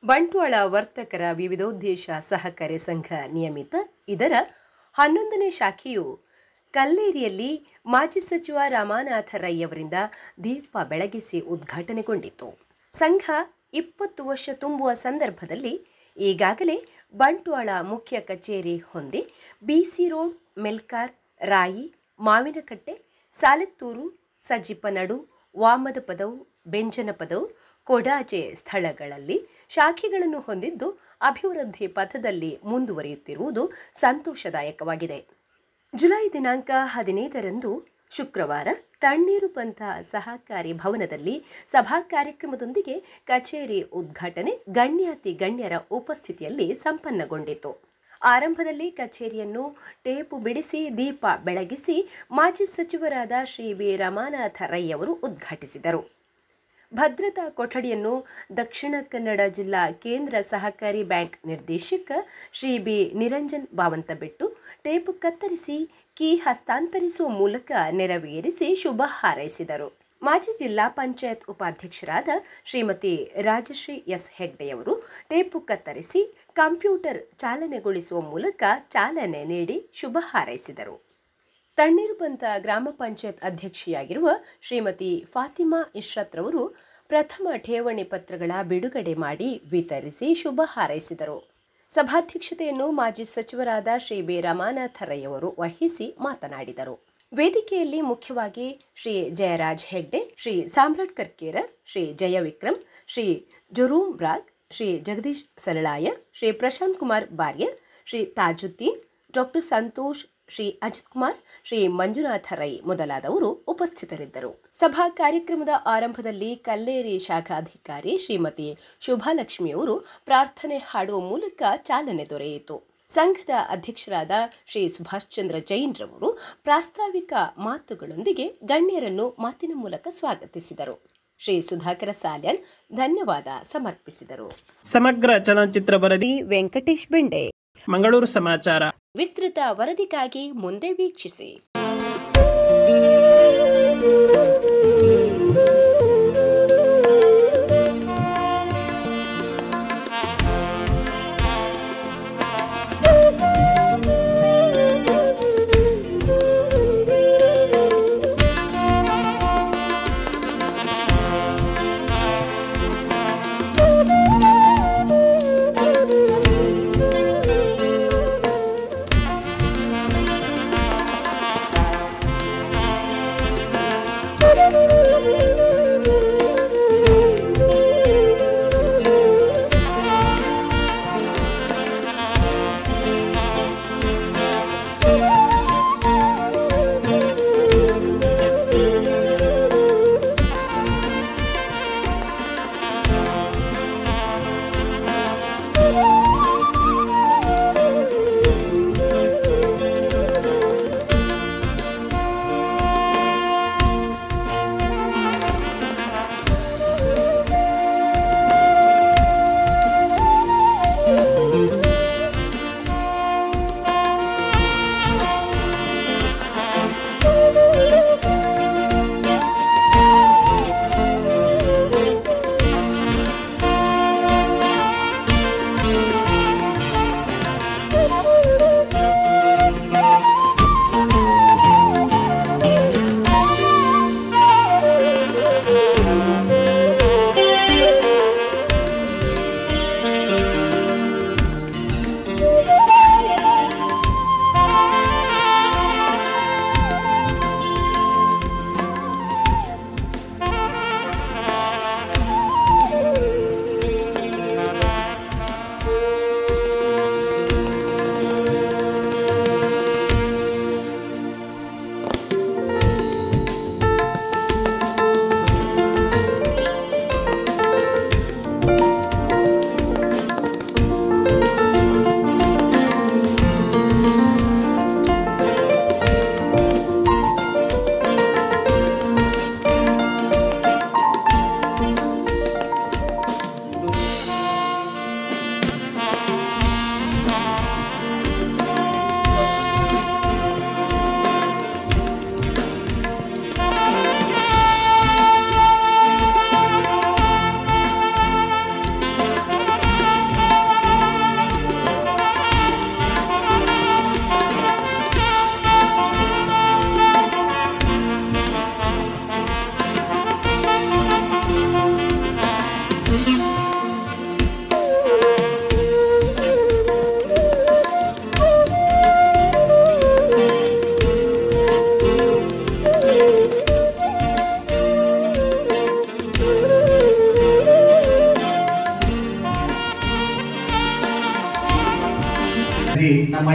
ಬಂಟ್ವಾಳ ವರ್ತಕರ ವಿವಿಧೋದ್ದೇಶ ಸಹಕಾರಿ ಸಂಘ ನಿಯಮಿತ ಇದರ 11ನೇ ಶಾಖೆಯು ಕಲ್ಲೇರಿಯಲ್ಲಿ ಮಾಜಿ ಸಚಿವ ರಾಮನಾಥ ರೈ ಅವರಿಂದ ದೀಪ ಬೆಳಗಿಸಿ ಉದ್ಘಾಟನೆಗೊಂಡಿತು. ಸಂಘ 20 ವರ್ಷ ತುಂಬುವ ಸಂದರ್ಭದಲ್ಲಿ ಈಗಾಗಲೇ ಬಂಟ್ವಾಳ ಮುಖ್ಯ ಕಚೇರಿ ಹೊಂದಿ ಬಿಸಿ ರೋಡ್, ಮೆಲ್ಕಾರ್, ರಾಯಿ, ಮಾವಿನಕಟ್ಟೆ, ಸಾಲೆತ್ತೂರು, ಸಜಿಪನಡು, ವಾಮದಪದವು, ಬೆಂಜನಪದವು, ಕೊಡಾಜೆ ಸ್ಥಳಗಳಲ್ಲಿ ಶಾಖೆಗಳನ್ನು ಹೊಂದಿದ್ದು ಅಭಿವೃದ್ಧಿ ಪಥದಲ್ಲಿ ಮುಂದುವರಿಯುತ್ತಿರುವುದು ಸಂತೋಷದಾಯಕವಾಗಿದೆ. ಜುಲೈ ದಿನಾಂಕ 15ರಂದು ಶುಕ್ರವಾರ ತಣ್ಣೀರು ಪಂಥ ಸಹಕಾರಿ ಭವನದಲ್ಲಿ ಸಭಾ ಕಾರ್ಯಕ್ರಮದೊಂದಿಗೆ ಕಚೇರಿ ಉದ್ಘಾಟನೆ ಗಣ್ಯಾತಿ ಗಣ್ಯರ ಉಪಸ್ಥಿತಿಯಲ್ಲಿ ಸಂಪನ್ನಗೊಂಡಿತು. ಆರಂಭದಲ್ಲಿ ಕಚೇರಿಯನ್ನು ಟೇಪು ಬಿಡಿಸಿ ದೀಪ ಬೆಳಗಿಸಿ ಮಾಜಿ ಸಚಿವರಾದ ಶ್ರೀ ಬಿ ರಾಮನಾಥ ರೈ ಅವರು ಉದ್ಘಾಟಿಸಿದರು. ಭದ್ರತಾ ಕೊಠಡಿಯನ್ನು ದಕ್ಷಿಣ ಕನ್ನಡ ಜಿಲ್ಲಾ ಕೇಂದ್ರ ಸಹಕಾರಿ ಬ್ಯಾಂಕ್ ನಿರ್ದೇಶಕ ಶ್ರೀ ಬಿ ನಿರಂಜನ್ ಬಾವಂತಬೆಟ್ಟು ಟೇಪು ಕತ್ತರಿಸಿ ಕೀ ಹಸ್ತಾಂತರಿಸುವ ಮೂಲಕ ನೆರವೇರಿಸಿ ಶುಭ ಹಾರೈಸಿದರು. ಮಾಜಿ ಜಿಲ್ಲಾ ಪಂಚಾಯತ್ ಉಪಾಧ್ಯಕ್ಷರಾದ ಶ್ರೀಮತಿ ರಾಜಶ್ರೀ ಎಸ್ ಹೆಗ್ಡೆಯವರು ಟೇಪು ಕತ್ತರಿಸಿ ಕಂಪ್ಯೂಟರ್ ಚಾಲನೆಗೊಳಿಸುವ ಮೂಲಕ ಚಾಲನೆ ನೀಡಿ ಶುಭ ಹಾರೈಸಿದರು. ತಣ್ಣೀರು ಪಂಥ ಗ್ರಾಮ ಪಂಚಾಯತ್ ಅಧ್ಯಕ್ಷೆಯಾಗಿರುವ ಶ್ರೀಮತಿ ಫಾತಿಮಾ ಇಶ್ರತ್ ರವರು ಪ್ರಥಮ ಠೇವಣಿ ಪತ್ರಗಳ ಬಿಡುಗಡೆ ಮಾಡಿ ವಿತರಿಸಿ ಶುಭ ಹಾರೈಸಿದರು. ಸಭಾಧ್ಯಕ್ಷತೆಯನ್ನು ಮಾಜಿ ಸಚಿವರಾದ ಶ್ರೀ ಬಿ ರಾಮನಾಥ ರೈ ಅವರು ವಹಿಸಿ ಮಾತನಾಡಿದರು. ವೇದಿಕೆಯಲ್ಲಿ ಮುಖ್ಯವಾಗಿ ಶ್ರೀ ಜಯರಾಜ್ ಹೆಗ್ಡೆ, ಶ್ರೀ ಸಾಮ್ರಾಟ್ ಕರ್ಕೇರ, ಶ್ರೀ ಜಯ ವಿಕ್ರಮ್, ಶ್ರೀ ಜುರೂಮ್ ಬ್ರಾಗ್, ಶ್ರೀ ಜಗದೀಶ್ ಸರಳಾಯ, ಶ್ರೀ ಪ್ರಶಾಂತ್ ಕುಮಾರ್ ಬಾರ್ಯ, ಶ್ರೀ ತಾಜುದ್ದೀನ್, ಡಾಕ್ಟರ್ ಸಂತೋಷ್, ಶ್ರೀ ಅಜಿತ್ ಕುಮಾರ್, ಶ್ರೀ ಮಂಜುನಾಥ ರೈ ಮೊದಲಾದವರು ಉಪಸ್ಥಿತರಿದ್ದರು. ಸಭಾ ಕಾರ್ಯಕ್ರಮದ ಆರಂಭದಲ್ಲಿ ಕಲ್ಲೇರಿ ಶಾಖಾಧಿಕಾರಿ ಶ್ರೀಮತಿ ಶುಭಲಕ್ಷ್ಮಿಯವರು ಪ್ರಾರ್ಥನೆ ಹಾಡುವ ಮೂಲಕ ಚಾಲನೆ ದೊರೆಯಿತು. ಸಂಘದ ಅಧ್ಯಕ್ಷರಾದ ಶ್ರೀ ಸುಭಾಷ್ ಚಂದ್ರ ಜೈನ್ ರವರು ಪ್ರಾಸ್ತಾವಿಕ ಮಾತುಗಳೊಂದಿಗೆ ಗಣ್ಯರನ್ನು ಮಾತಿನ ಮೂಲಕ ಸ್ವಾಗತಿಸಿದರು. ಶ್ರೀ ಸುಧಾಕರ ಸಾಲ್ಯನ್ ಧನ್ಯವಾದ ಸಮರ್ಪಿಸಿದರು. ಸಮಗ್ರ ಚಲನಚಿತ್ರ ವರದಿ ವೆಂಕಟೇಶ್ ಬೆಂಡೆ, ಮಂಗಳೂರು ಸಮಾಚಾರ. ವಿಸ್ತೃತ ವರದಿಗಾಗಿ ಮುಂದೆ ವೀಕ್ಷಿಸಿ.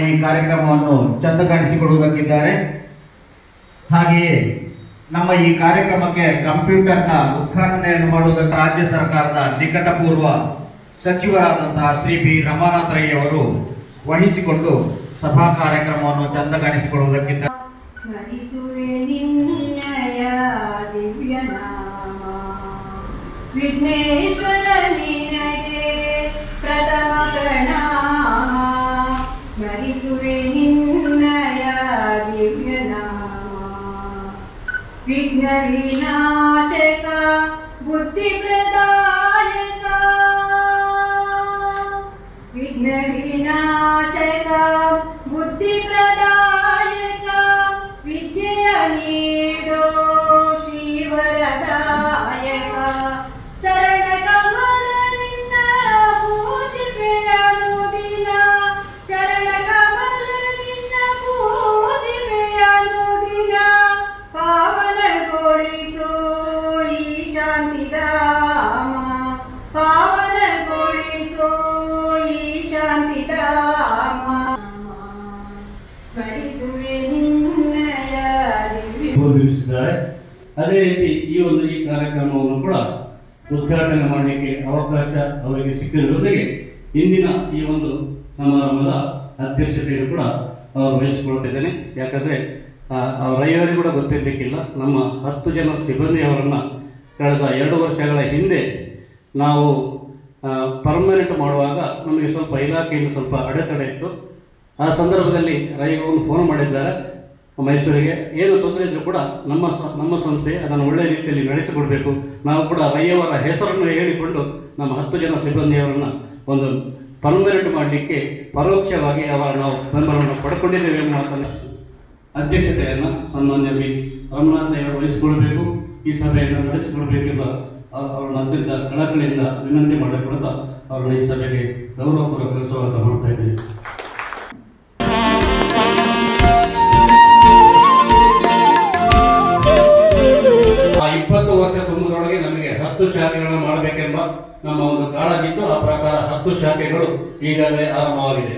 ಈ ಕಾರ್ಯಕ್ರಮವನ್ನು ಚಂದಗಾಣಿಸಿಕೊಡುವುದಕ್ಕಿದ್ದಾರೆ. ಹಾಗೆಯೇ ನಮ್ಮ ಈ ಕಾರ್ಯಕ್ರಮಕ್ಕೆ ಕಂಪ್ಯೂಟರ್ನ ಉದ್ಘಾಟನೆಯನ್ನು ಮಾಡುವುದಕ್ಕೆ ರಾಜ್ಯ ಸರ್ಕಾರದ ನಿಕಟಪೂರ್ವ ಸಚಿವರಾದಂತಹ ಶ್ರೀ ಬಿ ರಮಾನಾಥ ರೈ ಅವರು ವಹಿಸಿಕೊಂಡು ಸಭಾ ಕಾರ್ಯಕ್ರಮವನ್ನು ಚಂದಗಾಣಿಸಿಕೊಡುವುದಕ್ಕಿದ್ದಾರೆ. ವಿಘ್ನೇಶ್ವರ ನಿನಗೆ ಪ್ರಥಮ ಪ್ರಣಾಮ, ಸ್ಮರಿಸುವೆ ನಿನ್ನಯ ದಿವ್ಯ ನಾಮ. ವಿಘ್ನ ವಿನಾಶಕ ಬುದ್ಧಿ ಪ್ರದಾಯಕ, ವಿಘ್ನ ವಿನಾಶಕ ಬುದ್ಧಿ ಪ್ರದಾಯಕ, ವಿದ್ಯೆಯ ನೀಡೋ ಶ್ರೀವರದಾಯಕ. ಚರಣ ಕಮಲ ನಿನ್ನ ಪೂಜಿಪೆಯನು ದಿನ, ಚರಣ ಕಮಲ ನಿನ್ನ ಪೂಜಿಪೆಯನು ದಿನ. ಪಾವನಗೊಳಿಸು ಈ ಶಾಂತಿಧಾಮ, ಪಾವನಗೊಳಿಸು ಈ ಶಾಂತಿಧಾಮ. ಸ್ಮರಿಸುವೆ ನಿನ್ನಯ ಬೋಧಿಸಿದ್ದಾರೆ. ಅದೇ ರೀತಿ ಈ ಕಾರ್ಯಕ್ರಮವನ್ನು ಕೂಡ ಉದ್ಘಾಟನೆ ಮಾಡಲಿಕ್ಕೆ ಅವಕಾಶ ಅವರಿಗೆ ಸಿಕ್ಕಿರುವುದಕ್ಕೆ ಇಂದಿನ ಈ ಒಂದು ಸಮಾರಂಭದ ಅಧ್ಯಕ್ಷತೆಯನ್ನು ಕೂಡ ಅವರು ವಹಿಸಿಕೊಳ್ತಿದ್ದೇನೆ. ಯಾಕಂದರೆ ರೈಯವರಿಗೆ ಕೂಡ ಗೊತ್ತಿರಲಿಕ್ಕಿಲ್ಲ, ನಮ್ಮ 10 ಜನ ಸಿಬ್ಬಂದಿಯವರನ್ನು ಕಳೆದ 2 ವರ್ಷಗಳ ಹಿಂದೆ ನಾವು ಪರ್ಮನೆಂಟ್ ಮಾಡುವಾಗ ನಮಗೆ ಸ್ವಲ್ಪ ಇಲಾಖೆಯಿಂದ ಸ್ವಲ್ಪ ಅಡೆತಡೆ ಇತ್ತು. ಆ ಸಂದರ್ಭದಲ್ಲಿ ರೈ ಒಂದು ಫೋನ್ ಮಾಡಿದ್ದಾರೆ ಮೈಸೂರಿಗೆ. ಏನು ತೊಂದರೆ ಇದ್ದರೂ ಕೂಡ ನಮ್ಮ ಸಂಸ್ಥೆ ಅದನ್ನು ಒಳ್ಳೆಯ ರೀತಿಯಲ್ಲಿ ನಡೆಸಿಕೊಡಬೇಕು, ನಾವು ಕೂಡ ರೈಯವರ ಹೆಸರನ್ನು ಹೇಳಿಕೊಂಡು ನಮ್ಮ 10 ಜನ ಸಿಬ್ಬಂದಿಯವರನ್ನು ಒಂದು ಪರ್ಮನೆಂಟ್ ಮಾಡಲಿಕ್ಕೆ ಪರೋಕ್ಷವಾಗಿ ನಾವು ಬೆಂಬಲವನ್ನು ಪಡ್ಕೊಂಡಿದ್ದೇವೆ ಎಂಬ ಮಾತನ್ನು ಅಧ್ಯಕ್ಷತೆಯನ್ನು ಸನ್ಮಾನ್ಯ ಬಿ ರಮನಾಥ ಅವರು ವಹಿಸಿಕೊಳ್ಬೇಕು, ಈ ಸಭೆಯನ್ನು ನಡೆಸಿಕೊಡಬೇಕೆಂಬ ಅವರನ್ನು ಅತ್ಯಂತ ಕಳಕಳಿಯಿಂದ ವಿನಂತಿ ಮಾಡಿಕೊಡ್ತಾ ಅವರನ್ನು ಈ ಸಭೆಗೆ ಗೌರವಪೂರ್ವಕ ಸ್ವಾಗತ ಮಾಡ್ತಾ ಇದ್ದೇನೆ. ಆ 20 ವರ್ಷ ತುಂಬುವುದರೊಳಗೆ ನಮಗೆ 10 ಶಾಖೆಗಳನ್ನು ಮಾಡಬೇಕೆಂಬ ನಮ್ಮ ಒಂದು ಕಾಳಜಿತ್ತು. ಆ ಪ್ರಕಾರ 10 ಶಾಖೆಗಳು ಈಗಾಗಲೇ ಆರಂಭವಾಗಿದೆ.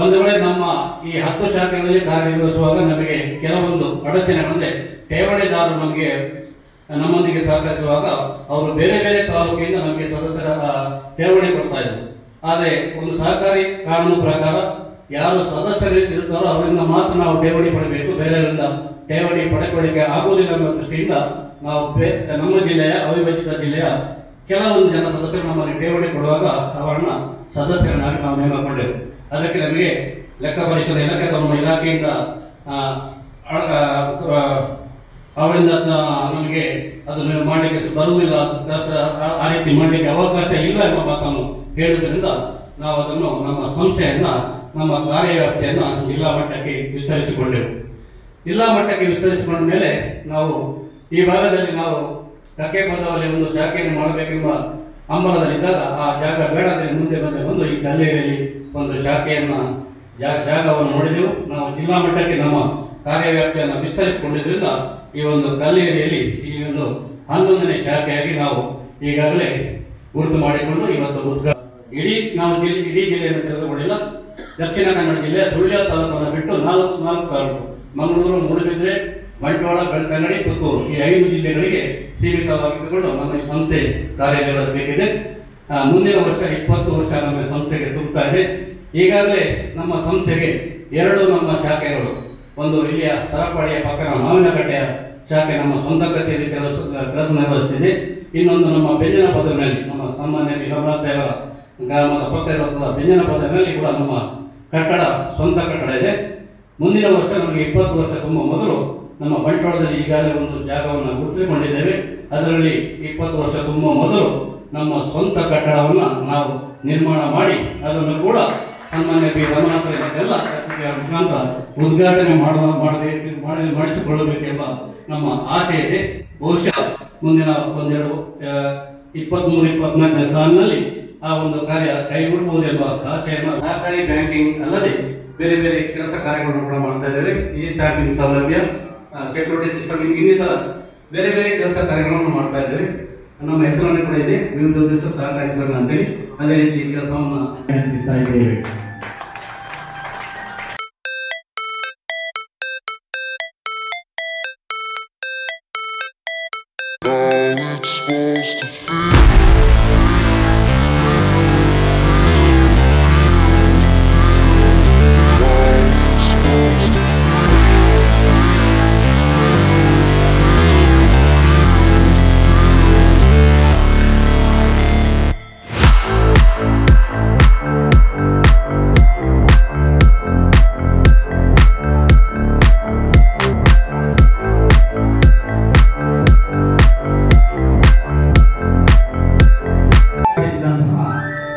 ಒಂದು ವೇಳೆ ನಮ್ಮ ಈ 10 ಶಾಖೆಗಳಲ್ಲಿ ಕಾರ್ಯನಿರ್ವಹಿಸುವಾಗ ನಮಗೆ ಕೆಲವೊಂದು ಅಡಚಣೆಗಳಂದ್ರೆ ಠೇವಣಿದಾರರು ನಮ್ಮೊಂದಿಗೆ ಸಹಕರಿಸುವಾಗ ಅವರು ಬೇರೆ ಬೇರೆ ತಾಲೂಕಿನಿಂದ ನಮಗೆ ಸದಸ್ಯರ ಠೇವಣಿ ಕೊಡ್ತಾ ಇದ್ರು. ಆದರೆ ಒಂದು ಸಹಕಾರಿ ಕಾನೂನು ಪ್ರಕಾರ ಯಾರು ಸದಸ್ಯರು ಇರ್ತಾರೋ ಅವರಿಂದ ಮಾತ್ರ ನಾವು ಠೇವಣಿ ಪಡೆಯಬೇಕು, ಬೇರೆಯವರಿಂದ ಠೇವಣಿ ಪಡೆದುಕೊಳ್ಳಿಕ್ಕೆ ಆಗುವುದಿಲ್ಲ ಎಂಬ ದೃಷ್ಟಿಯಿಂದ ನಾವು ನಮ್ಮ ಜಿಲ್ಲೆಯ ಅವಿಭಜಿತ ಜಿಲ್ಲೆಯ ಕೆಲವೊಂದು ಜನ ಸದಸ್ಯರು ನಮ್ಮಲ್ಲಿ ಠೇವಣಿ ಕೊಡುವಾಗ ಅವರನ್ನ ಸದಸ್ಯರನ್ನಾಗಿ ನಾವು ನೇಮಕೊಂಡೆವು. ಅದಕ್ಕೆ ನಮಗೆ ಲೆಕ್ಕ ಪರಿಶೋಧನೆ ಇಲಾಖೆ ನಮ್ಮ ಇಲಾಖೆಯಿಂದ ಅವರಿಂದ ನಮಗೆ ಅದನ್ನು ಮಾಡಲಿಕ್ಕೆ ಬರುವುದಿಲ್ಲ, ಆ ರೀತಿ ಮಾಡಲಿಕ್ಕೆ ಅವಕಾಶ ಇಲ್ಲ ಎಂಬ ಮಾತನ್ನು ಹೇಳುವುದರಿಂದ ನಾವು ಅದನ್ನು ನಮ್ಮ ಸಂಸ್ಥೆಯನ್ನ ನಮ್ಮ ಕಾರ್ಯವ್ಯಾಪ್ತಿಯನ್ನು ಜಿಲ್ಲಾ ಮಟ್ಟಕ್ಕೆ ವಿಸ್ತರಿಸಿಕೊಂಡೆವು. ಜಿಲ್ಲಾ ಮಟ್ಟಕ್ಕೆ ವಿಸ್ತರಿಸಿಕೊಂಡ ಮೇಲೆ ನಾವು ಈ ಭಾಗದಲ್ಲಿ ನಾವು ಕಕ್ಕೆಪದವಲ್ಲಿ ಒಂದು ಶಾಖೆಯನ್ನು ಮಾಡಬೇಕೆಂಬ ಹಂಬಲದಲ್ಲಿದ್ದಾಗ ಆ ಜಾಗ ಬೇಡದಲ್ಲಿ ಮುಂದೆ ಬಂದು ಈ ಕಲ್ಲೇರಿಯಲ್ಲಿ ಒಂದು ಶಾಖೆಯನ್ನು ಜಾಗವನ್ನು ನೋಡಿದೆವು. ನಾವು ಜಿಲ್ಲಾ ಮಟ್ಟಕ್ಕೆ ನಮ್ಮ ಕಾರ್ಯವ್ಯಾಪ್ತಿಯನ್ನು ವಿಸ್ತರಿಸಿಕೊಂಡಿದ್ದರಿಂದ ಈ ಒಂದು ಕಲ್ಲೇರಿಯಲ್ಲಿ ಈ ಒಂದು 11ನೇ ಶಾಖೆಯಾಗಿ ನಾವು ಈಗಾಗಲೇ ಗುರುತು ಮಾಡಿಕೊಂಡು ಇವತ್ತು ಇಡೀ ಜಿಲ್ಲೆಯನ್ನು ತೆಗೆದುಕೊಂಡಿಲ್ಲ. ದಕ್ಷಿಣ ಕನ್ನಡ ಜಿಲ್ಲೆಯ ಸುಳ್ಯ ತಾಲೂಕನ್ನು ಬಿಟ್ಟು 4 ತಾಲೂಕು ಮಂಗಳೂರು, ಮೂಡುಬಿದ್ರೆ, ಬಂಟ್ವಾಳ, ಬೆಳ್ತಂಗಡಿ, ಪುತ್ತೂರು ಈ 5 ಜಿಲ್ಲೆಗಳಿಗೆ ಸೀಮಿತವಾಗಿದ್ದುಕೊಂಡು ನಮ್ಮ ಈ ಸಂಸ್ಥೆ ಕಾರ್ಯನಿರ್ವಹಿಸಬೇಕಿದೆ. ಮುಂದಿನ ವರ್ಷ 20 ವರ್ಷ ನಮ್ಮ ಸಂಸ್ಥೆಗೆ ತುಂಬುತ್ತಾ ಇದೆ. ಈಗಾಗಲೇ ನಮ್ಮ ಸಂಸ್ಥೆಗೆ 2 ನಮ್ಮ ಶಾಖೆಗಳು, ಒಂದು ಇಲ್ಲಿಯ ಸರಪಾಡಿಯ ಪಕ್ಕನ ಮಾವಿನಕಟ್ಟೆಯ ಶಾಖೆ ನಮ್ಮ ಸ್ವಂತ ಕಚೇರಿ ಕೆಲಸ ನಿರ್ವಹಿಸುತ್ತಿದೆ. ಇನ್ನೊಂದು ನಮ್ಮ ಬೆಂಜನ ಪದವಿನಲ್ಲಿ ನಮ್ಮ ಸಾಮಾನ್ಯ ರಮನಾಥಯವರ ಗ್ರಾಮದ ಪಕ್ಕ ಇರುವಂತಹ ಬೆಂಜನ ಪದವಿನಲ್ಲಿ ಕೂಡ ನಮ್ಮ ಕಟ್ಟಡ ಸ್ವಂತ ಕಟ್ಟಡ ಇದೆ. ಮುಂದಿನ ವರ್ಷ ನಮಗೆ 20 ವರ್ಷ ತುಂಬ ಮೊದಲು ನಮ್ಮ ಬಂಟ್ವಾಳದಲ್ಲಿ ಈಗಾಗಲೇ ಒಂದು ಜಾಗವನ್ನು ಗುರುತಿಸಿಕೊಂಡಿದ್ದೇವೆ. ಅದರಲ್ಲಿ 20 ವರ್ಷ ತುಂಬ ಮೊದಲು ನಮ್ಮ ಸ್ವಂತ ಕಟ್ಟಡವನ್ನು ನಾವು ನಿರ್ಮಾಣ ಮಾಡಿ ಅದನ್ನು ಕೂಡ ಸನ್ಮಾನ್ಯ ಬಿ ರಮನಾಥರೆಲ್ಲ ಮುಖಾಂತರ ಉದ್ಘಾಟನೆ ಮಾಡಿಸಿಕೊಳ್ಳಬೇಕೆಂಬ ನಮ್ಮ ಆಸೆ ಇದೆ. ಬಹುಶಃ ಮುಂದಿನ 23-24ನೇ ಸಾಲಿನಲ್ಲಿ ಆ ಒಂದು ಕಾರ್ಯ ಕೈಗೂಡಬಹುದೆಂಬ ಆಶೆಯನ್ನು ಸಹಕಾರಿ ಬ್ಯಾಂಕಿಂಗ್ ಅಲ್ಲದೆ ಬೇರೆ ಬೇರೆ ಕೆಲಸ ಕಾರ್ಯಗಳನ್ನು ಕೂಡ ಮಾಡ್ತಾ ಇದ್ದೇವೆ. ಈ ಸ್ಟಾರ್ಟಿಂಗ್ ಸೌಲಭ್ಯ, ಸೆಕ್ಯೂರಿಟಿ ಸಿಸ್ಟಮ್, ಇನ್ನಿತರ ಬೇರೆ ಬೇರೆ ಕೆಲಸ ಕಾರ್ಯಗಳನ್ನು ಮಾಡ್ತಾ ಇದ್ದೇವೆ. ನಮ್ಮ ಹೆಸರನ್ನು ಕೂಡ ಇದೆ, ವಿವಿಧ ಉದ್ದೇಶ ಸಹಕಾರಿ ಸಂಘ ಅಂತೇಳಿ. ಅದೇ ರೀತಿ ಕೆಲಸವನ್ನು ನಡೆಸ್ತಾ ಇದ್ದೇವೆ.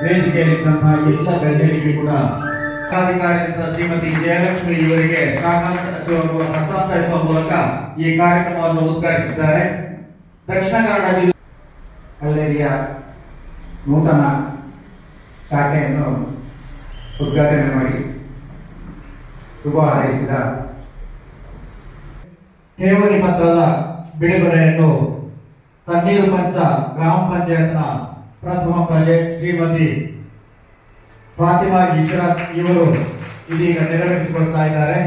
ವೇದಿಕೆಯಲ್ಲಿದ್ದಂತಹ ಎಲ್ಲ ಗಣ್ಯರಿಗೆ ಕೂಡ ಜಿಲ್ಲಾಧಿಕಾರಿಯಾದ ಶ್ರೀಮತಿ ಜಯಲಕ್ಷ್ಮಿ ಇವರಿಗೆ ಹಸ್ತಾಂತರಿಸುವ ಮೂಲಕ ಈ ಕಾರ್ಯಕ್ರಮವನ್ನು ಉದ್ಘಾಟಿಸಿದ್ದಾರೆ. ದಕ್ಷಿಣ ಕನ್ನಡ ಜಿಲ್ಲೆ ಕಲ್ಲೇರಿಯ ನೂತನ ಶಾಖೆಯನ್ನು ಉದ್ಘಾಟನೆ ಮಾಡಿ ಶುಭ ಹಾರೈಸಿದ ಠೇವಣಿ ಪತ್ರದ ಬಿಡುಗಡೆಯನ್ನು ತಣ್ಣೀರು ಪಂಚ ಗ್ರಾಮ ಪಂಚಾಯತ್ನ ಪ್ರಥಮ ಪ್ರಜೆ ಶ್ರೀಮತಿ ಫಾತಿಮಾ ಇಶ್ರತ್ ಇವರು ಇದೀಗ ನೆರವೇರಿಸಿಕೊಳ್ತಾ ಇದ್ದಾರೆ.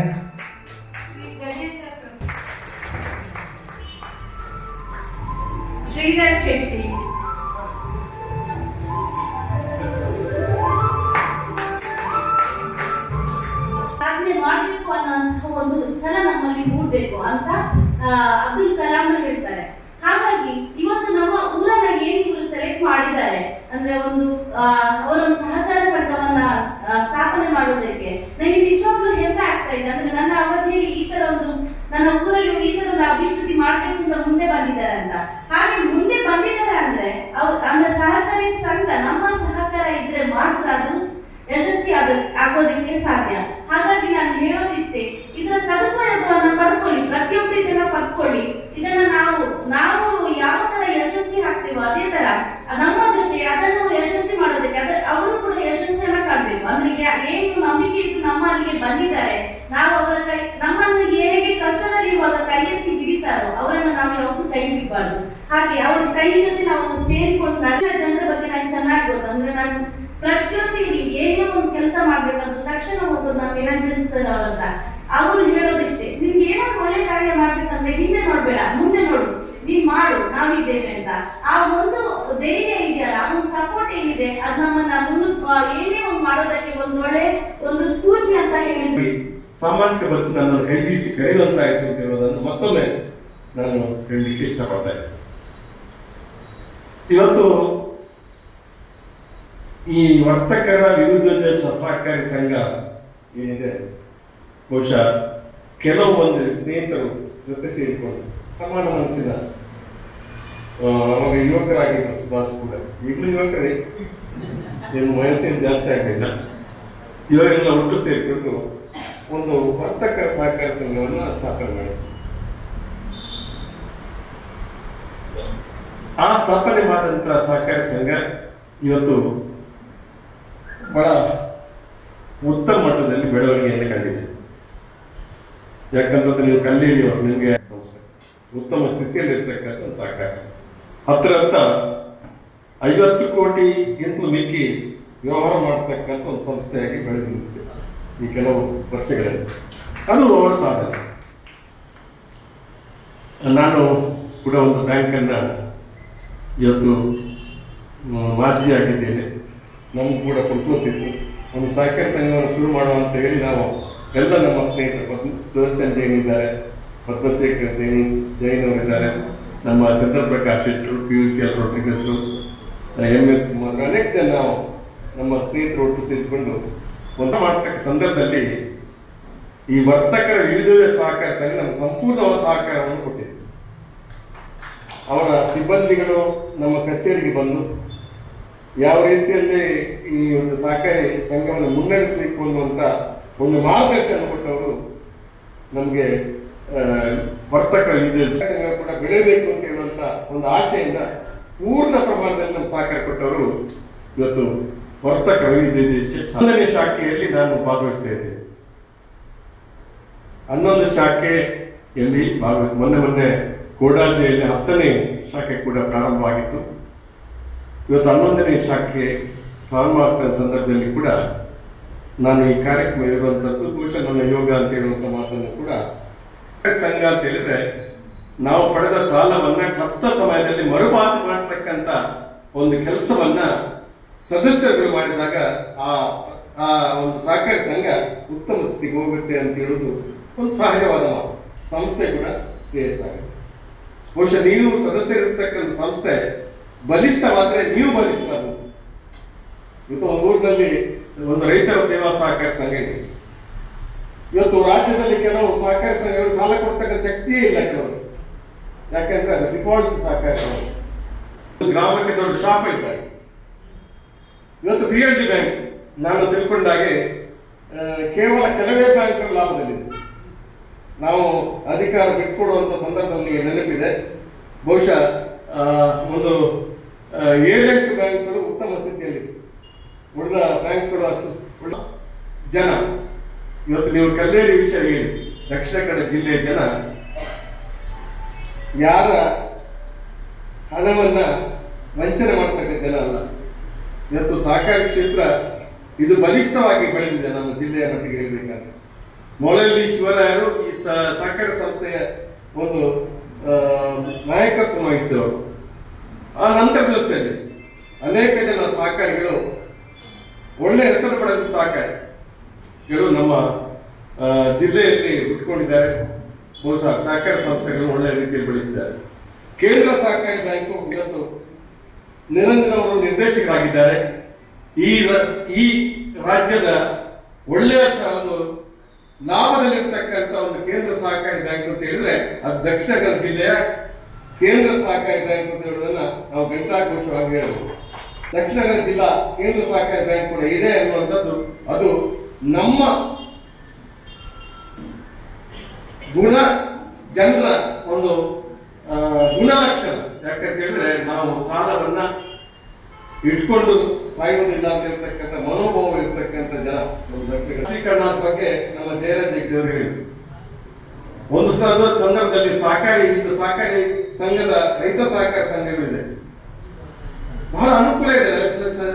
ಶ್ರೀಧರ್ ಶೆಟ್ಟಿ, ಸಾಧನೆ ಮಾಡಬೇಕು ಅನ್ನೋ ಒಂದು ಛಲ ನಮ್ಮಲ್ಲಿ ಮೂಡಬೇಕು ಅಂತ ಅಬ್ದುಲ್ ಕಲಾಂ ಹೇಳ್ತಾರೆ. ಹಾಗಾಗಿ ಇವತ್ತು ನಮ್ಮ ಊರನ್ನ ಏನ್ ಇವರು ಸೆಲೆಕ್ಟ್ ಮಾಡಿದ್ದಾರೆ ಅಂದ್ರೆ ಅವರೊಂದು ಸಹಕಾರ ಸಂಘವನ್ನ ಸ್ಥಾಪನೆ ಮಾಡೋದಕ್ಕೆ ನನಗೆ ನಿಜವಾಗ್ಲೂ ಹೆಮ್ಮೆ ಆಗ್ತಾ ಇದೆ. ಅಂದ್ರೆ ನನ್ನ ಅವಧಿಯಲ್ಲಿ ಈ ತರ ನನ್ನ ಊರಲ್ಲಿ ಈ ತರ ಒಂದು ಅಭಿವೃದ್ಧಿ ಮಾಡ್ಬೇಕು ಅಂತ ಮುಂದೆ ಬಂದಿದ್ದಾರೆ ಅಂತ. ಹಾಗೆ ಮುಂದೆ ಬಂದಿದ್ದಾರೆ ಅಂದ್ರೆ ಸಹಕಾರಿ ಸಂಘ ನಮ್ಮ ಸಹಕಾರ ಇದ್ರೆ ಮಾತ್ರ ಅದು ಯಶಸ್ವಿ ಆಗೋದಕ್ಕೆ ಸಾಧ್ಯ. ಹಾಗಾಗಿ ನಾನು ಹೇಳೋದಿಷ್ಟೇ, ಇದರ ಸದುಪಯೋಗವನ್ನ ಪಡ್ಕೊಳ್ಳಿ, ಪ್ರತಿಯೊಬ್ಬರು ಇದನ್ನ ಪಡ್ಕೊಳ್ಳಿ. ಇದನ್ನ ನಾವು ಯಾವ ತರ ಯಶಸ್ವಿ ಆಗ್ತೀವೋ ಅದೇ ತರ ನಮ್ಮ ಜೊತೆ ಅದನ್ನು ಯಶಸ್ವಿ ಮಾಡೋದಕ್ಕೆ ಅವರು ಕೂಡ ಯಶಸ್ವಿಯನ್ನ ಕಾಣ್ಬೇಕು. ಅಂದ್ರೆ ಏನು ನಂಬಿಕೆ ಇಟ್ಟು ನಮ್ಮ ಅಲ್ಲಿಗೆ ಬಂದಿದ್ದಾರೆ, ನಾವು ಅವರ ನಮ್ಮನ್ನು ಹೇಗೆ ಕಷ್ಟದಲ್ಲಿ ಇರುವಾಗ ಕೈ ಎತ್ತಿ ಹಿಡಿತಾರೋ ಅವರನ್ನ ನಾವು ಯಾವತ್ತೂ ಕೈ ಹಿಡಿಬಾರ್ದು. ಹಾಗೆ ಅವ್ರ ಕೈ ಜೊತೆ ನಾವು ಸೇರಿಕೊಂಡು ನನ್ನ ಜನರ ಬಗ್ಗೆ ನಂಗೆ ಚೆನ್ನಾಗಿ ಗೊತ್ತು. ಅಂದ್ರೆ ನಾನು ಪ್ರತಿಯೊಂದು ಏನೇ ಒಂದು ಕೆಲಸ ಮಾಡ್ಬೇಕಂತ ತಕ್ಷಣ ಹೋಗೋದು ನಾವು ನಿರಂಜನ್ ಸರ್ ಅವರನ್ನ ಅವರು ಹೇಳೋದಿಷ್ಟೇ, ನಿಮ್ಗೆ ಏನೋ ಒಳ್ಳೆ ಕಾರ್ಯ ಮಾಡ್ಬೇಕಂದ್ರೆ ಹಿಂದೆ ನೋಡ್ಬೇಡ, ಮುಂದೆ ನೋಡು, ನೀನ್ ಮಾಡು, ನಾವಿದ್ದೇವೆ ಅಂತ. ಆ ಒಂದು ಧೈರ್ಯ ಇದೆಯಲ್ಲ, ಆ ಒಂದು ಸಪೋರ್ಟ್ ಏನಿದೆ ಅದು ನಮ್ಮನ್ನ ಏನೇ ಒಂದು ಮಾಡೋದಕ್ಕೆ ಒಂದು ಸ್ಫೂರ್ತಿ ಅಂತ ಹೇಳಿ ಸಾಮಾಜಿಕ ಬದುಕು ನನ್ನನ್ನು ಕೈ ಬೀಸಿ ಕರೆಯುವಂತಾಯಿತು ಅಂತ ಹೇಳೋದನ್ನು ಮತ್ತೊಮ್ಮೆ ನಾನು ಹೇಳಲಿಕ್ಕೆ ಇಷ್ಟಪಡ್ತಾ ಇದ್ದೇನೆ. ಇವತ್ತು ಈ ವರ್ತಕರ ವಿವಿಧ ಸಹಕಾರಿ ಸಂಘ ಏನಿದೆ, ಬಹುಶಃ ಕೆಲವೊಂದು ಸ್ನೇಹಿತರು ಜೊತೆ ಸೇರಿಕೊಂಡು ಸಮಾನ ಮನಸ್ಸಿನ ಅವಾಗ ಯುವಕರಾಗಿದ್ದರು. ಸುಭಾಷ್ ಕೂಡ ಈಗಲೂ ಯುವಕರೇ, ಏನು ವಯಸ್ಸೇನು ಜಾಸ್ತಿ ಆಗಲಿಲ್ಲ. ಇವರೆಲ್ಲ ಒಟ್ಟು ಸೇರಿಕೊಂಡು ಒಂದು ವರ್ತಕರ ಸಹಕಾರಿ ಸಂಘವನ್ನು ಸ್ಥಾಪನೆ ಮಾಡಿ ಆ ಸ್ಥಾಪನೆ ಮಾಡಿದಂತಹ ಸಹಕಾರಿ ಸಂಘ ಇವತ್ತು ಬಹಳ ಉತ್ತಮ ಮಟ್ಟದಲ್ಲಿ ಬೆಳವಣಿಗೆಯನ್ನು ಕಂಡಿದೆ. ಯಾಕಂತಂದ್ರೆ ನೀವು ಕಲ್ಲೇರಿಯವರು ನಿಮಗೆ ಸಂಸ್ಥೆ ಉತ್ತಮ ಸ್ಥಿತಿಯಲ್ಲಿ ಇರ್ತಕ್ಕಂಥ ಒಂದು ಸಹಕಾರ ಹತ್ರ 50 ಕೋಟಿಗಿಂತಲೂ ಮಿಕ್ಕಿ ವ್ಯವಹಾರ ಮಾಡತಕ್ಕಂಥ ಒಂದು ಸಂಸ್ಥೆಯಾಗಿ ಬೆಳೆದಿರುತ್ತೆ ಈ ಕೆಲವು ವರ್ಷಗಳಲ್ಲಿ. ಅದು ಅವರ ಸಾಧನೆ. ನಾನು ಕೂಡ ಒಂದು ಬ್ಯಾಂಕನ್ನು ಇವತ್ತು ಮಾಜಿ ಆಗಿದ್ದೇನೆ. ನಮಗೂ ಕೂಡ ಪುರುಸೋತಿತ್ತು ಒಂದು ಸಹಕಾರಿ ಸಂಘವನ್ನು ಶುರು ಮಾಡುವ ಅಂತ ಹೇಳಿ ನಾವು ಎಲ್ಲ ನಮ್ಮ ಸ್ನೇಹಿತರು ಸುದರ್ಶನ್ ಜೈನ್ ಇದ್ದಾರೆ, ಪದ್ಮಶೇಖರ್ ಜೈನ್ ಅವರಿದ್ದಾರೆ, ನಮ್ಮ ಚಂದ್ರಪ್ರಕಾಶ್ ಶೆಟ್ಟರು, PUCL ರೊಡ್ರಿಗಸ್, MS ಕುಮಾರ್, ಅನೇಕ ಜನ ನಾವು ನಮ್ಮ ಸ್ನೇಹಿತರು ಒಟ್ಟು ಸೇರಿಕೊಂಡು ಒಂದು ಮಾಡತಕ್ಕ ಸಂದರ್ಭದಲ್ಲಿ ಈ ವರ್ತಕರ ವಿವಿಧ ಸಹಕಾರ ಸಂಘ ನಮ್ಗೆ ಸಂಪೂರ್ಣವಾದ ಸಹಕಾರವನ್ನು ಕೊಟ್ಟಿದೆ. ಅವರ ಸಿಬ್ಬಂದಿಗಳು ನಮ್ಮ ಕಚೇರಿಗೆ ಬಂದು ಯಾವ ರೀತಿಯಲ್ಲಿ ಈ ಒಂದು ಸಹಕಾರಿ ಸಂಘವನ್ನು ಮುನ್ನಡೆಸಬೇಕು ಅನ್ನುವಂಥ ಒಂದು ಮಾರ್ಗದರ್ಶನ ಕೊಟ್ಟವರು ನಮಗೆ ವರ್ತಕರ ವಿವಿಧ ಸಂಘ ಕೂಡ ಬೆಳೆಯಬೇಕು ಅಂತ ಹೇಳುವಂಥ ಒಂದು ಆಶೆಯಿಂದ ಪೂರ್ಣ ಪ್ರಮಾಣದಲ್ಲಿ ನಮ್ಮ ಸಹಕಾರ ಕೊಟ್ಟವರು ಇವತ್ತು ವರ್ತಕರ ವಿವಿಧ 11ನೇ ಶಾಖೆಯಲ್ಲಿ ನಾನು ಭಾಗವಹಿಸ್ತಾ ಇದ್ದೇನೆ. 11 ಶಾಖೆಯಲ್ಲಿ ಮೊನ್ನೆ ಕೋಡಾಜಿಯಲ್ಲಿ 10ನೇ ಶಾಖೆ ಕೂಡ ಪ್ರಾರಂಭವಾಗಿತ್ತು. ಇವತ್ತು 11ನೇ ಶಾಖೆ ಪ್ರಾರಂಭ ಆಗ್ತಾ ಸಂದರ್ಭದಲ್ಲಿ ಕೂಡ ನಾನು ಈ ಕಾರ್ಯಕ್ರಮ ಇರುವಂಥದ್ದು ಬಹುಶಃ ನನ್ನ ಯೋಗ ಅಂತ ಹೇಳುವಂಥ ಮಾತನ್ನು ಕೂಡ ಸಂಘ ಅಂತ ಹೇಳಿದ್ರೆ ನಾವು ಪಡೆದ ಸಾಲವನ್ನ ಕಷ್ಟ ಸಮಯದಲ್ಲಿ ಮರುಪಾವತಿ ಮಾಡತಕ್ಕಂತ ಒಂದು ಕೆಲಸವನ್ನ ಸದಸ್ಯರುಗಳು ಮಾಡಿದಾಗ ಆ ಒಂದು ಸಹಕಾರಿ ಸಂಘ ಉತ್ತಮ ಸ್ಥಿತಿಗೆ ಹೋಗುತ್ತೆ ಅಂತ ಹೇಳುವುದು ಒಂದು ಸಹಜವಾದ ಮಾತು. ಸಂಸ್ಥೆ ಕೂಡ ಶ್ರೇಯಸ್ ಆಗುತ್ತೆ. ಬಹುಶಃ ನೀವು ಸದಸ್ಯರಿರ್ತಕ್ಕಂಥ ಸಂಸ್ಥೆ ಬಲಿಷ್ಠವಾದ್ರೆ ನೀವು ಬಲಿಷ್ಠವಾದ. ಇವತ್ತು ಒಂದು ಊರಿನಲ್ಲಿ ಒಂದು ರೈತರ ಸೇವಾ ಸಹಕಾರಿ ಸಂಘ ಇದೆ. ಇವತ್ತು ರಾಜ್ಯದಲ್ಲಿ ಕೆಲವು ಸಹಕಾರಿ ಸಂಘಗಳು ಸಾಲ ಕೊಡ್ತಕ್ಕಂಥ ಶಕ್ತಿಯೇ ಇಲ್ಲ ಕೆಲವರು. ಯಾಕೆಂದ್ರೆ ಅದು ಡಿಫಾಲ್ಟ್ ಸಹಕಾರಿ ಸಂಘ. ಗ್ರಾಮಕ್ಕೆ ದೊಡ್ಡ ಶಾಪ ಇದ್ದಾರೆ. ಇವತ್ತು BLD ಬ್ಯಾಂಕ್ ನಾನು ತಿಳ್ಕೊಂಡಾಗೆ ಕೇವಲ ಕೆಲವೇ ಬ್ಯಾಂಕ್ಗಳು ಲಾಭದಲ್ಲಿದೆ. ನಾವು ಅಧಿಕಾರ ಬಿಟ್ಕೊಡುವಂತ ಸಂದರ್ಭದಲ್ಲಿ ನೆನಪಿದೆ, ಬಹುಶಃ ಒಂದು 7-8 ಬ್ಯಾಂಕ್ಗಳು ಉತ್ತಮ ಸ್ಥಿತಿಯಲ್ಲಿ, ಉಳಿದ ಬ್ಯಾಂಕ್ಗಳು ಅಷ್ಟು ಜನ. ಇವತ್ತು ನೀವು ಕಲ್ಲೇರಿ ವಿಷಯ ಹೇಳಿ, ದಕ್ಷಿಣ ಕನ್ನಡ ಜಿಲ್ಲೆಯ ಜನ ಯಾರ ಹಣವನ್ನ ವಂಚನೆ ಮಾಡ್ತಕ್ಕಂಥ ಜನ ಅಲ್ಲ. ಇವತ್ತು ಸಹಕಾರಿ ಕ್ಷೇತ್ರ ಇದು ಬಲಿಷ್ಠವಾಗಿ ಬೆಳೆದಿದೆ ನಮ್ಮ ಜಿಲ್ಲೆಯ ಮಟ್ಟಿಗೆ ಹೇಳ್ಬೇಕಾದ್ರೆ. ಮೊಳಲಿ ಶಿವರಾಯರು ಈ ಸಹಕಾರಿ ಸಂಸ್ಥೆಯ ಒಂದು ನಾಯಕತ್ವ ವಹಿಸಿದವರು. ಆ ನಂತರ ದಿವಸದಲ್ಲಿ ಅನೇಕ ಜನ ಸಹಕಾರಿಗಳು ಒಳ್ಳೆ ಹೆಸರು ಪಡೆದ ಸಹಕಾರಿಗಳು ನಮ್ಮ ಜಿಲ್ಲೆಯಲ್ಲಿ ಉಟ್ಕೊಂಡಿದ್ದಾರೆ. ಬಹುಶಃ ಸಹಕಾರಿ ಸಂಸ್ಥೆಗಳು ಒಳ್ಳೆಯ ರೀತಿಯಲ್ಲಿ ಬೆಳೆಸಿದ್ದಾರೆ. ಕೇಂದ್ರ ಸಹಕಾರಿ ಬ್ಯಾಂಕು ಇವತ್ತು ನಿರಂಜನ್ ಅವರು ನಿರ್ದೇಶಕರಾಗಿದ್ದಾರೆ. ಈ ರಾಜ್ಯದ ಒಳ್ಳೆಯ ಒಂದು ಲಾಭದಲ್ಲಿರ್ತಕ್ಕಂಥ ಒಂದು ಕೇಂದ್ರ ಸಹಕಾರಿ ಬ್ಯಾಂಕ್ ಅಂತ ಹೇಳಿದ್ರೆ ಅದು ದಕ್ಷಿಣ ಕನ್ನಡ ಜಿಲ್ಲೆಯ ಕೇಂದ್ರ ಸಹಕಾರಿ ಬ್ಯಾಂಕ್ ಅಂತ ಹೇಳುವುದನ್ನ ನಾವು ಘಂಟಾಘೋಷವಾಗಿ ಹೇಳಬಹುದು. ದಕ್ಷಿಣ ಕನ್ನಡ ಜಿಲ್ಲಾ ಕೇಂದ್ರ ಸಹಕಾರಿ ಬ್ಯಾಂಕ್ ಕೂಡ ಇದೆ ಅನ್ನುವಂಥದ್ದು ಅದು ನಮ್ಮ ಜನರ ಒಂದು ಗುಣಲಕ್ಷಣ. ಯಾಕಂತ ಹೇಳಿದ್ರೆ ನಾವು ಸಾಲವನ್ನ ಇಟ್ಕೊಂಡು ಸಾಯುವುದಿಲ್ಲ ಅಂತ ಹೇಳ್ತಕ್ಕಂಥ ಮನೋಭಾವ ಇರ್ತಕ್ಕಂಥ ಜನ. ದಕ್ಷಿಣೀಕರಣದ ಬಗ್ಗೆ ನಮ್ಮ ಜಯರಾಜ್ ಅವರು ಹೇಳಿದ್ರು. ಒಂದು ಸಂದರ್ಭದಲ್ಲಿ ಸಹಕಾರಿ ಸಂಘದ ರೈತ ಸಹಕಾರಿ ಸಂಘಗಳಿದೆ, ಬಹಳ ಅನುಕೂಲ ಇದೆ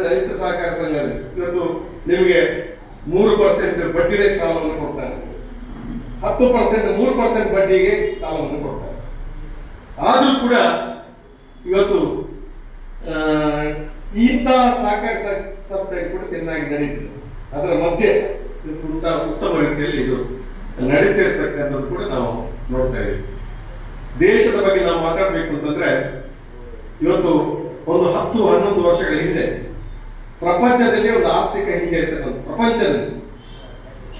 ರೈತ ಸಹಕಾರಿ ಸಂಘದಲ್ಲಿ. ಇವತ್ತು ನಿಮಗೆ 3% ಬಡ್ಡಿ ರೇಟ್ ಸಾಲವನ್ನು ಕೊಡ್ತಾರೆ, 10% 3% ಬಡ್ಡಿಗೆ ಸಾಲವನ್ನು ಕೊಡ್ತಾರೆ. ಆದ್ರೂ ಕೂಡ ಇವತ್ತು ಇಂತಹ ಸಹಕಾರಿ ಸಂಸ್ಥೆ ಕೂಡ ಚೆನ್ನಾಗಿ ನಡೀತಿದೆ. ಅದರ ಮಧ್ಯೆ ಉತ್ತಮ ರೀತಿಯಲ್ಲಿ ಇದು ನಡೀತಿರ್ತಕ್ಕಂಥದ್ದು ಕೂಡ ನಾವು ನೋಡ್ತಾ ಇದ್ದೀವಿ. ದೇಶದ ಬಗ್ಗೆ ನಾವು ಮಾತಾಡಬೇಕು ಅಂತಂದ್ರೆ ಇವತ್ತು ಒಂದು 10-11 ವರ್ಷಗಳ ಹಿಂದೆ ಪ್ರಪಂಚದಲ್ಲಿ ಒಂದು ಆರ್ಥಿಕ ಹಿಂಜರಿತ, ಪ್ರಪಂಚದಲ್ಲಿ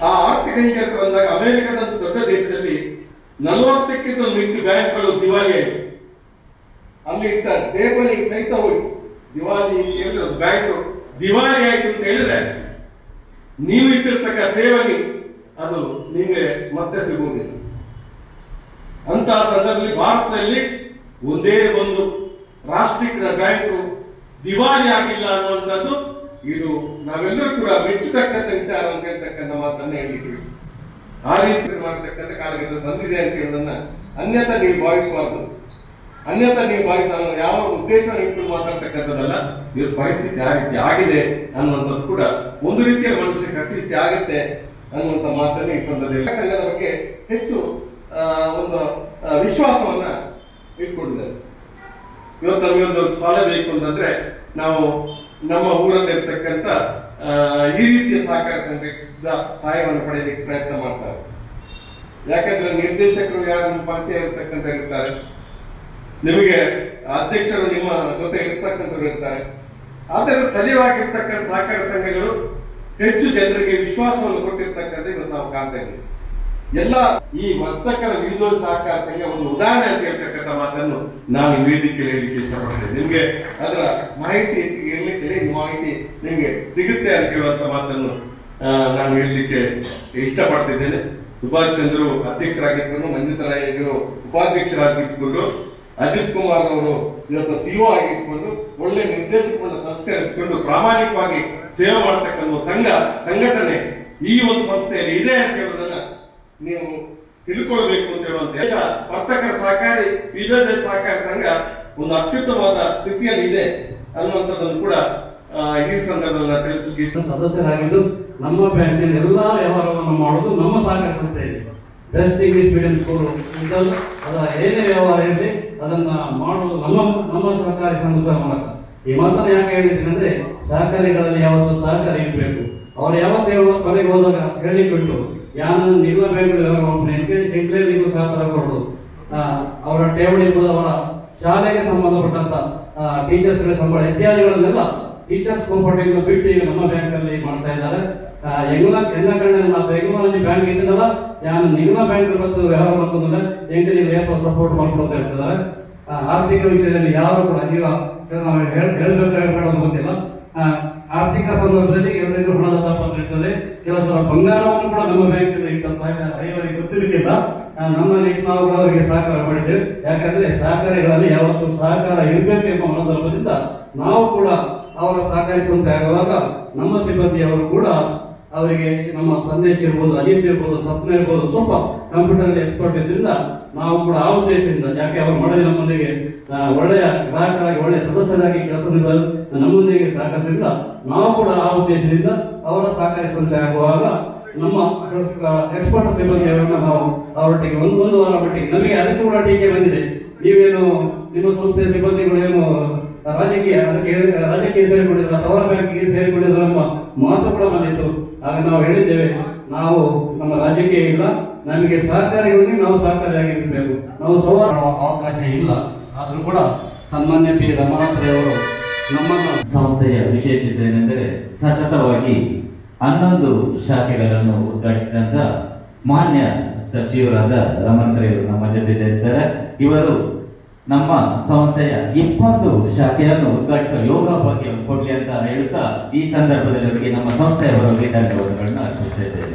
ಆ ಆರ್ಥಿಕ ಹಿಂಜರಿತ ಬಂದಾಗ ಅಮೆರಿಕದಂತ ದೊಡ್ಡ ದೇಶದಲ್ಲಿ 40ಕ್ಕಿಂತ ಮಿಕ್ಕಿ ಬ್ಯಾಂಕ್ಗಳು ದಿವಾಳಿ ಆಯಿತು. ಅಲ್ಲಿ ಇಟ್ಟ ಠೇವಣಿಗೆ ಸಹಿತ ಹೋಯ್ತು. ದಿವಾಳಿ ಬ್ಯಾಂಕ್ ದಿವಾಳಿ ಆಯ್ತು ಅಂತ ಹೇಳಿದ್ರೆ ನೀವು ಇಟ್ಟಿರ್ತಕ್ಕ ಠೇವಣಿ ಅದು ನಿಮಗೆ ಮತ್ತೆ ಸಿಗುವುದಿಲ್ಲ. ಅಂತಹ ಸಂದರ್ಭದಲ್ಲಿ ಭಾರತದಲ್ಲಿ ಒಂದೇ ಒಂದು ರಾಷ್ಟ್ರೀಕೃತ ಬ್ಯಾಂಕು ದಿವಾಳಿ ಆಗಿಲ್ಲ ಅನ್ನುವಂಥದ್ದು ಇದು ನಾವೆಲ್ಲರೂ ಕೂಡ ಮೆಚ್ಚತಕ್ಕಂಥ ವಿಚಾರ ಅಂತ ಹೇಳ್ತಕ್ಕಂಥ ಮಾತನ್ನ ಹೇಳಿದ್ವಿ. ಆ ರೀತಿ ಮಾಡತಕ್ಕಂಥ ಕಾಲಘಟ್ಟ ಬಂದಿದೆ ಅಂತ ಹೇಳೋದನ್ನ ಅನ್ಯತಾ ನೀವು ಭಾವಿಸಬಾರ್ದು. ನಾನು ಯಾವ ಉದ್ದೇಶವನ್ನು ಇಟ್ಟು ಮಾತಾಡ್ತಕ್ಕಂಥದ್ದಲ್ಲ. ಇವತ್ತು ಪರಿಸ್ಥಿತಿ ಆ ರೀತಿ ಆಗಿದೆ ಅನ್ನುವಂಥದ್ದು ಕೂಡ ಒಂದು ರೀತಿಯಲ್ಲಿ ಮನುಷ್ಯ ಕಸಿವಿಸಿ ಆಗುತ್ತೆ ಅನ್ನುವಂಥ ಮಾತನ್ನು ಈ ಸಂದರ್ಭದಲ್ಲಿ ಸಂಘದ ಬಗ್ಗೆ ಹೆಚ್ಚು ಒಂದು ವಿಶ್ವಾಸವನ್ನ ಇಟ್ಕೊಂಡಿದ್ದಾರೆ. ಇವತ್ತು ನಮಗೆ ಒಂದು ಸಾಲ ಬೇಕು ಅಂತಂದ್ರೆ ನಾವು ನಮ್ಮ ಊರಲ್ಲಿ ಇರ್ತಕ್ಕಂಥ ಈ ರೀತಿಯ ಸಹಕಾರ ಸಂಘದ ಸಹಾಯವನ್ನು ಪಡೆಯಲಿಕ್ಕೆ ಪ್ರಯತ್ನ ಮಾಡ್ತಾರೆ. ಯಾಕಂದ್ರೆ ನಿರ್ದೇಶಕರು ಯಾರು ನಿಮ್ಮ ಪರಿಚಯ ಇರ್ತಕ್ಕಂಥ ಇರ್ತಾರೆ, ನಿಮಗೆ ಅಧ್ಯಕ್ಷರು ನಿಮ್ಮ ಜೊತೆ ಇರ್ತಕ್ಕಂಥವ್ರು ಇರ್ತಾರೆ. ಆದರೆ ಸ್ಥಳೀಯವಾಗಿರ್ತಕ್ಕಂಥ ಸಹಕಾರ ಸಂಘಗಳು ಹೆಚ್ಚು ಜನರಿಗೆ ವಿಶ್ವಾಸವನ್ನು ಕೊಟ್ಟಿರ್ತಕ್ಕಂಥ ಇವತ್ತು ನಾವು ಕಾಣ್ತಾ ಇದ್ದೀವಿ. ಎಲ್ಲ ಈ ವರ್ತಕರ ವಿವಿಧ ಸಹಕಾರ ಸಂಘ ಒಂದು ಉದಾಹರಣೆ ಅಂತ ಹೇಳ್ತಕ್ಕಂಥ ಮಾತನ್ನು ನಾನು ವೇದಿಕೆಯಲ್ಲಿ ಹೇಳಲಿಕ್ಕೆ ಇಷ್ಟಪಡ್ತೇನೆ. ನಿಮ್ಗೆ ಅದರ ಮಾಹಿತಿ ಹೆಚ್ಚಿಗೆ ಇರ್ಲಿಕ್ಕೆ ಮಾಹಿತಿ ನಿಮ್ಗೆ ಸಿಗುತ್ತೆ ಅಂತ ಹೇಳುವಂತ ಮಾತನ್ನು ನಾನು ಹೇಳಲಿಕ್ಕೆ ಇಷ್ಟಪಡ್ತಿದ್ದೇನೆ. ಸುಭಾಷ್ ಚಂದ್ರು ಅಧ್ಯಕ್ಷರಾಗಿದ್ದರು, ಮಂಜುತಾ ರಾಯರು ಉಪಾಧ್ಯಕ್ಷರಾಗಿದ್ದುಕೊಂಡು, ಅಜಿತ್ ಕುಮಾರ್ ಅವರು ಇವತ್ತು CO ಆಗಿದ್ದುಕೊಂಡು ಒಳ್ಳೆ ನಿರ್ದೇಶಕರನ್ನ ಸಂಸ್ಥೆ ಇಟ್ಕೊಂಡು ಪ್ರಾಮಾಣಿಕವಾಗಿ ಸೇವೆ ಮಾಡ್ತಕ್ಕಂಥ ಸಂಘಟನೆ ಈ ಒಂದು ಸಂಸ್ಥೆಯಲ್ಲಿ ಇದೆ ಅಂತ ಹೇಳೋದನ್ನ ನೀವು ತಿಳ್ಕೊಳ್ಬೇಕು ಅಂತ ಹೇಳುವಂತ ವರ್ತಕರ ಸಹಕಾರಿ ವಿವಿಧ ಸಹಕಾರಿ ಸಂಘ ಒಂದು ಅತ್ಯುತ್ತಮವಾದ ಸ್ಥಿತಿಯಲ್ಲಿ ಇದೆ ಅನ್ನುವಂಥದ್ದನ್ನು ಕೂಡ ಈ ಸಂದರ್ಭದಲ್ಲಿ ತಿಳಿಸಲಿಕ್ಕೆ ಸದಸ್ಯರಾಗಿದ್ದು ನಮ್ಮ ಬ್ಯಾಂಕಿನ ಎಲ್ಲಾ ವ್ಯವಹಾರವನ್ನು ಮಾಡುವುದು ನಮ್ಮ ಸಹಕಾರಿ ಸಂಸ್ಥೆಯಲ್ಲಿ. ಬೆಸ್ಟ್ ಇಂಗ್ಲಿಷ್ ಮೀಡಿಯಂ ಸ್ಕೂಲ್ ಇದ್ದದ್ದು ಅದರ ಏನೇ ವ್ಯವಹಾರ ಇರಲಿ ಅದನ್ನ ಮಾಡುವುದು ನಮ್ಮ ಸಹಕಾರಿ ಸಂಘದ ಮೂಲಕ. ಈ ಮಾತನ್ನು ಯಾಕೆ ಹೇಳಿದ್ದೀನಿ ಅಂದ್ರೆ, ಸಹಕಾರಿಗಳಲ್ಲಿ ಯಾವತ್ತು ಸಹಕಾರಿ ಇರಬೇಕು. ಅವ್ರು ಯಾವತ್ತೇ ಕೊನೆಗೆ ಹೋದಾಗ ಹೇಳಿಬಿಟ್ಟು ಯಾನು ನಿಲ್ಲಬೇಕು ಎಂಕ್ಲೇರಿಗೂ ಸಹಕಾರ ಕೊಡೋದು, ಅವರ ಠೇವಣಿ ಇರ್ಬೋದು, ಅವರ ಶಾಲೆಗೆ ಸಂಬಂಧಪಟ್ಟಂತ ಟೀಚರ್ಸ್ಗಳ ಸಂಬಳ ಇತ್ಯಾದಿಗಳನ್ನೆಲ್ಲ ಟೀಚರ್ಸ್ ಕೋಪರೇಟಿವ್ ಬಿಟ್ಟು ಈಗ ನಮ್ಮ ಬ್ಯಾಂಕ್ ಅಲ್ಲಿ ಮಾಡ್ತಾ ಇದ್ದಾರೆ. ಎಂಗ್ಲಂಡ್ ಬ್ಯಾಂಕ್ ಇದ್ದಲ್ಲ, ಯಾನು ನಿಗಮ ಬ್ಯಾಂಕ್ ಮತ್ತು ವ್ಯವಹಾರ ಮಾಡ್ಕೊಂಡ್ರೆ ಎಂಟು ಸಪೋರ್ಟ್ ಮಾಡ್ಕೊಳ್ತಾ ಇರ್ತಿದ್ದಾರೆ. ಆರ್ಥಿಕ ವಿಷಯದಲ್ಲಿ ಯಾರು ಕೂಡ ಈಗ ನಾವು ಹೇಳ್ಬೇಕಾಗೋದು ಗೊತ್ತಿಲ್ಲ. ಆರ್ಥಿಕ ಸಂದರ್ಭದಲ್ಲಿ ಎಲ್ಲರಿಗೂ ಹಣದ ತಾಪತ್ರ ಇರ್ತದೆ. ಕೆಲವು ಸಲ ಬಂಗಾರವನ್ನು ಕೂಡ ನಮ್ಮ ಬ್ಯಾಂಕ್ ಐವರಿಗೆ ಗೊತ್ತಿರಲಿಕ್ಕಿಲ್ಲ, ನಮ್ಮಲ್ಲಿ ನಾವು ಅವರಿಗೆ ಸಹಕಾರ ಮಾಡಿದ್ದೇವೆ. ಯಾಕಂದ್ರೆ ಸಹಕಾರಿಗಳಲ್ಲಿ ಯಾವತ್ತು ಸಹಕಾರ ಇರಬೇಕೆಂಬ ಮನೋಧರ್ಮದಿಂದ ನಾವು ಕೂಡ ಅವರ ಸಹಕಾರಿ ಸಂಸ್ಥೆ ಆಗುವಾಗ ನಮ್ಮ ಸಿಬ್ಬಂದಿಯವರು ಕೂಡ ಅವರಿಗೆ ನಮ್ಮ ಸಂದೇಶ ಇರ್ಬೋದು, ಅಜಿತ್ ಇರ್ಬೋದು, ಸ್ವಪ್ನ ಇರ್ಬೋದು, ಸ್ವಲ್ಪ ಕಂಪ್ಯೂಟರ್ ಎಕ್ಸ್ಪರ್ಟ್ ಇದ್ರಿಂದ ನಾವು ಕೂಡ ಆ ಉದ್ದೇಶದಿಂದ, ಯಾಕೆ ಅವರು ಮಾಡಲಿ ನಮ್ಮೊಂದಿಗೆ ಒಳ್ಳೆಯ ಗ್ರಾಹಕರಾಗಿ ಒಳ್ಳೆಯ ಸದಸ್ಯರಾಗಿ ಕೆಲಸ ನಮ್ಮೊಂದಿಗೆ ಸಹಕರಿಸಿದ್ರಿಂದ ನಾವು ಕೂಡ ಆ ಉದ್ದೇಶದಿಂದ ಅವರ ಸಹಕಾರಿ ಸಂಸ್ಥೆ ಆಗುವಾಗ ನಮ್ಮ ಎಕ್ಸ್ಪರ್ಟ್ ಸಿಬ್ಬಂದಿಯವರನ್ನ ನಾವು ಅವರೊಟ್ಟಿಗೆ ಒಂದು ವಾರ ಮಟ್ಟಿಗೆ ನಮಗೆ ಅದಕ್ಕೆ ಕೂಡ ಟೀಕೆ ಬಂದಿದೆ. ನೀವೇನು ನಿಮ್ಮ ಸಂಸ್ಥೆಯ ಸಿಬ್ಬಂದಿಗಳು ಏನು ರಾಜಕೀಯ ಸೇರಿಕೊಂಡಿಲ್ಲ, ಅವರ ಬ್ಯಾಂಕಿಗೆ ಸೇರಿಕೊಂಡಿಲ್ಲ ಎಂಬ ಮಾತು ಕೂಡ ಬಂದಿತ್ತು. ಆಗ ನಾವು ಹೇಳಿದ್ದೇವೆ, ನಾವು ನಮ್ಮ ರಾಜಕೀಯ ಇಲ್ಲ, ನಮಗೆ ಸಹಕಾರಿಗಳಿಗೆ ನಾವು ಸಹಕಾರಿಯಾಗಿರಬೇಕು, ನಾವು ಸಂವಾದ ಮಾಡುವ ಅವಕಾಶ ಇಲ್ಲ. ಆದರೂ ಕೂಡ ಸನ್ಮಾನ್ಯ ಪಿ ರಮಾನಾಥ್ ಅವರು ನಮ್ಮನ್ನು ಸಂಸ್ಥೆಯ ವಿಶೇಷತೆ ಏನೆಂದರೆ ಸತತವಾಗಿ 11 ಶಾಖೆಗಳನ್ನು ಉದ್ಘಾಟಿಸಿದಂತ ಮಾನ್ಯ ಸಚಿವರಾದ ರಮಣರವರು ನಮ್ಮ ಜೊತೆ ಇದ್ದಾರೆ. ಇವರು ನಮ್ಮ ಸಂಸ್ಥೆಯ 20 ಶಾಖೆಯನ್ನು ಉದ್ಘಾಟಿಸುವ ಯೋಗ ಭಾಗ್ಯ ಕೊಡ್ಲಿ ಅಂತ ಹೇಳುತ್ತಾ ಈ ಸಂದರ್ಭದಲ್ಲಿ ನಮ್ಮ ಸಂಸ್ಥೆಯವರಿಗೆ ಧನ್ಯವಾದಗಳನ್ನು ಅರ್ಪಿಸ್ತಾ ಇದ್ದೇವೆ.